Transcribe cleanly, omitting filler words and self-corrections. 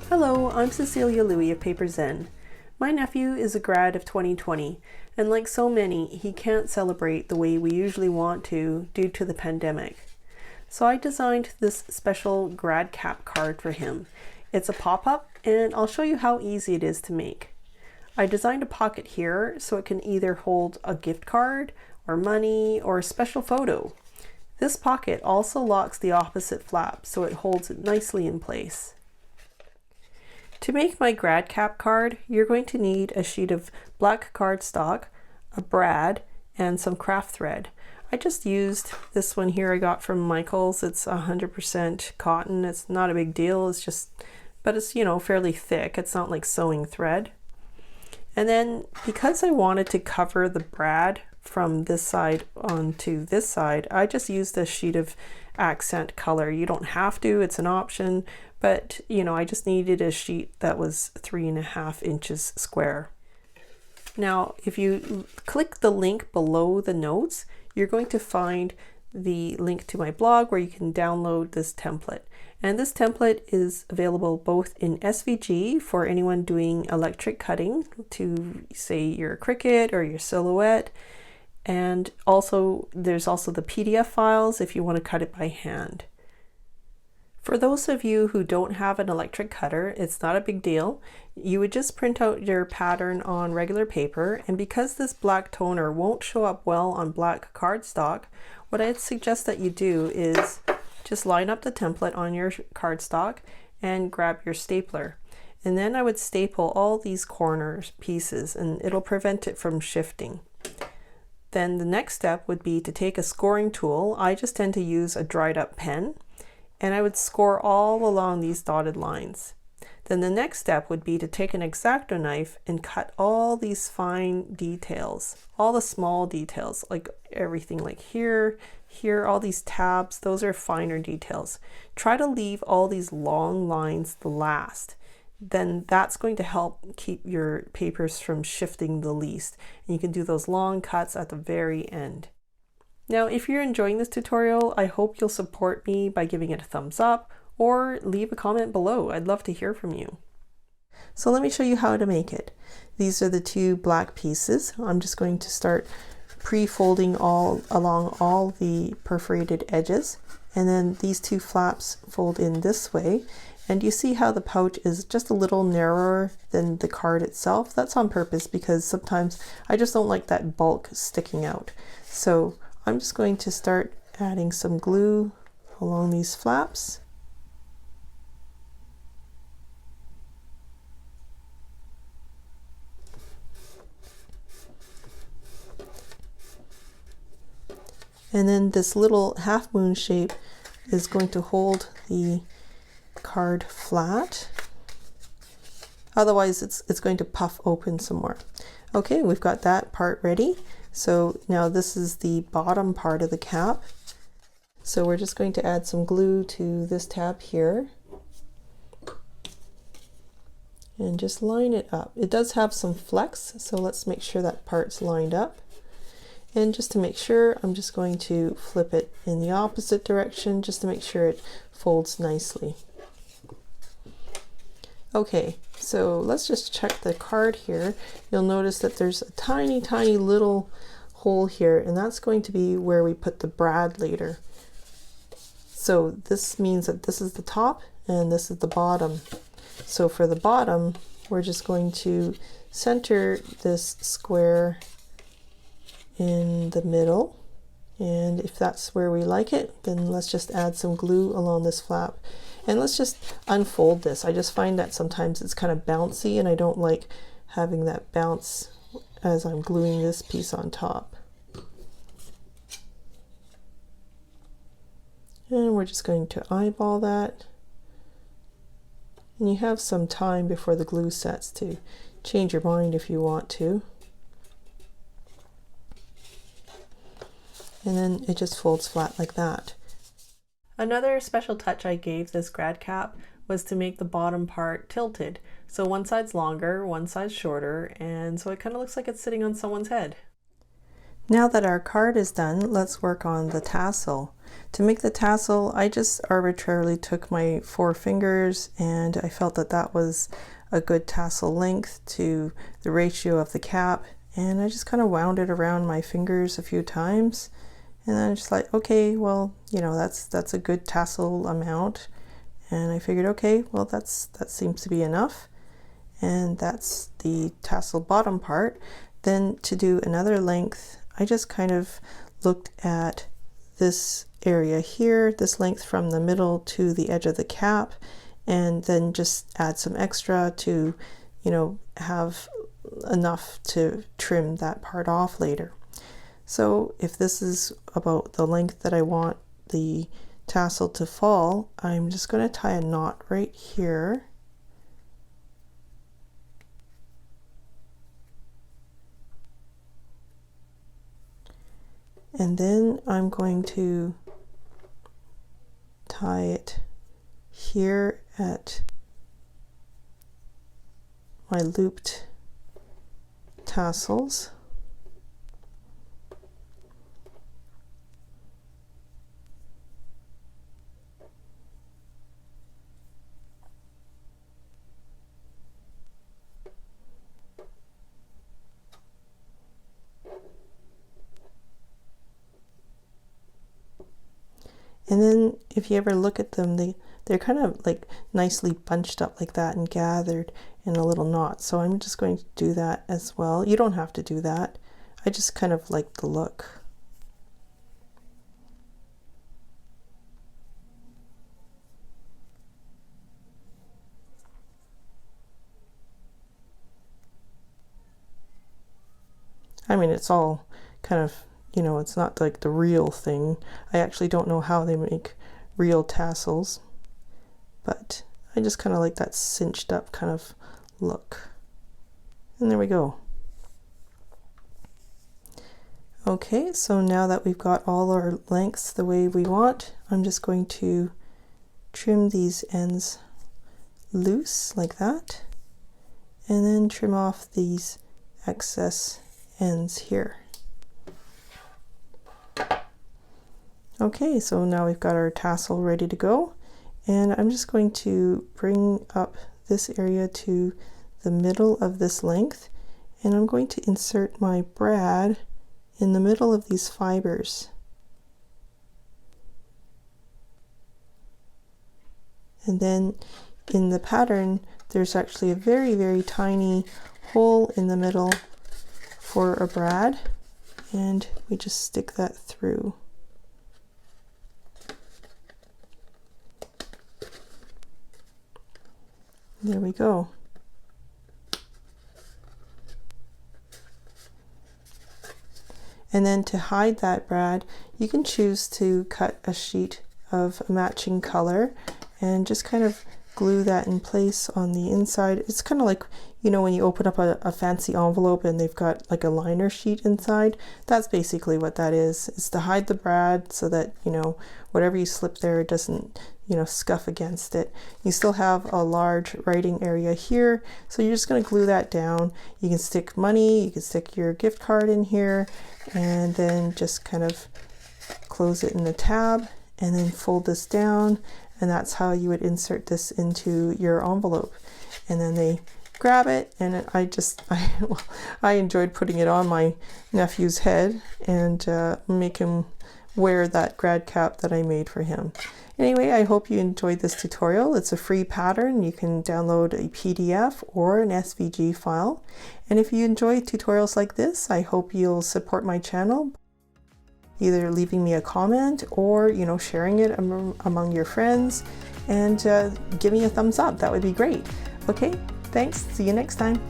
Hello, I'm Cecilia Louie of Paper Zen. My nephew is a grad of 2020, and like so many, he can't celebrate the way we usually want to due to the pandemic. So I designed this special grad cap card for him. It's a pop-up, and I'll show you how easy it is to make. I designed a pocket here so it can either hold a gift card, or money, or a special photo. This pocket also locks the opposite flap so it holds it nicely in place. To make my grad cap card, you're going to need a sheet of black cardstock, a brad, and some craft thread. I just used this one here I got from Michael's. It's 100% cotton. It's not a big deal. But it's, fairly thick. It's not like sewing thread. And then because I wanted to cover the brad from this side onto this side, I just used a sheet of accent color. You don't have to, it's an option, but I just needed a sheet that was 3.5 inches square. Now, if you click the link below the notes, you're going to find the link to my blog where you can download this template. And this template is available both in SVG for anyone doing electric cutting to say your Cricut or your Silhouette. And there's also the PDF files if you want to cut it by hand. For those of you who don't have an electric cutter, it's not a big deal. You would just print out your pattern on regular paper, and because this black toner won't show up well on black cardstock, what I'd suggest that you do is just line up the template on your cardstock and grab your stapler. And then I would staple all these corner pieces and it'll prevent it from shifting. Then the next step would be to take a scoring tool. I just tend to use a dried up pen, and I would score all along these dotted lines. Then the next step would be to take an X-Acto knife and cut all these fine details, all the small details, like everything like here, all these tabs, those are finer details. Try to leave all these long lines the last. Then that's going to help keep your papers from shifting the least. And you can do those long cuts at the very end. Now, if you're enjoying this tutorial, I hope you'll support me by giving it a thumbs up or leave a comment below. I'd love to hear from you. So let me show you how to make it. These are the two black pieces. I'm just going to start pre-folding along all the perforated edges. And then these two flaps fold in this way. And you see how the pouch is just a little narrower than the card itself. That's on purpose because sometimes I just don't like that bulk sticking out. So I'm just going to start adding some glue along these flaps. And then this little half moon shape is going to hold the card flat. Otherwise it's going to puff open some more. Okay, we've got that part ready. So now this is the bottom part of the cap. So we're just going to add some glue to this tab here and just line it up. It does have some flex, so let's make sure that part's lined up. And just to make sure, I'm just going to flip it in the opposite direction just to make sure it folds nicely. Okay, so let's just check the card here. You'll notice that there's a tiny little hole here, and that's going to be where we put the brad later. So this means that this is the top and this is the bottom. So for the bottom, we're just going to center this square in the middle. And if that's where we like it, then let's just add some glue along this flap. And let's just unfold this. I just find that sometimes it's kind of bouncy and I don't like having that bounce as I'm gluing this piece on top. And we're just going to eyeball that. And you have some time before the glue sets to change your mind if you want to. And then it just folds flat like that. Another special touch I gave this grad cap was to make the bottom part tilted. So one side's longer, one side's shorter, and so it kind of looks like it's sitting on someone's head. Now that our card is done, let's work on the tassel. to make the tassel, I just arbitrarily took my 4 fingers and I felt that that was a good tassel length to the ratio of the cap, and I just kind of wound it around my fingers a few times, and then I'm just like, okay, well, you know, that's a good tassel amount, and I figured, okay, well, that seems to be enough, and that's the tassel bottom part. Then to do another length, I just kind of looked at this area here, this length from the middle to the edge of the cap, and then just add some extra to, you know, have enough to trim that part off later. So if this is about the length that I want the tassel to fall, I'm just going to tie a knot right here. And then I'm going to tie it here at my looped tassels. And then if you ever look at them, they're kind of like nicely bunched up like that and gathered in a little knot. So I'm just going to do that as well. You don't have to do that. I just kind of like the look. I mean, it's all kind of, you know, it's not like the real thing. I actually don't know how they make real tassels, but I just kind of like that cinched up kind of look. And there we go. Okay, so now that we've got all our lengths the way we want, I'm just going to trim these ends loose like that, and then trim off these excess ends here. Okay, so now we've got our tassel ready to go, and I'm just going to bring up this area to the middle of this length, and I'm going to insert my brad in the middle of these fibers. And then in the pattern, there's actually a very, very tiny hole in the middle for a brad, and we just stick that through. There we go. And then to hide that brad, you can choose to cut a sheet of a matching color and just kind of glue that in place on the inside. It's kind of like, you know, when you open up a fancy envelope and they've got like a liner sheet inside. That's basically what that is. It's to hide the brad so that, you know, whatever you slip there doesn't, you know, scuff against it. You still have a large writing area here, so you're just going to glue that down. You can stick money, you can stick your gift card in here, and then just kind of close it in a tab and then fold this down, and that's how you would insert this into your envelope. And then they grab it, and I enjoyed putting it on my nephew's head and make him wear that grad cap that I made for him. Anyway, I hope you enjoyed this tutorial. It's a free pattern. You can download a PDF or an SVG file. And if you enjoy tutorials like this, I hope you'll support my channel, either leaving me a comment or, you know, sharing it among your friends, and give me a thumbs up. That would be great. Okay, thanks. See you next time.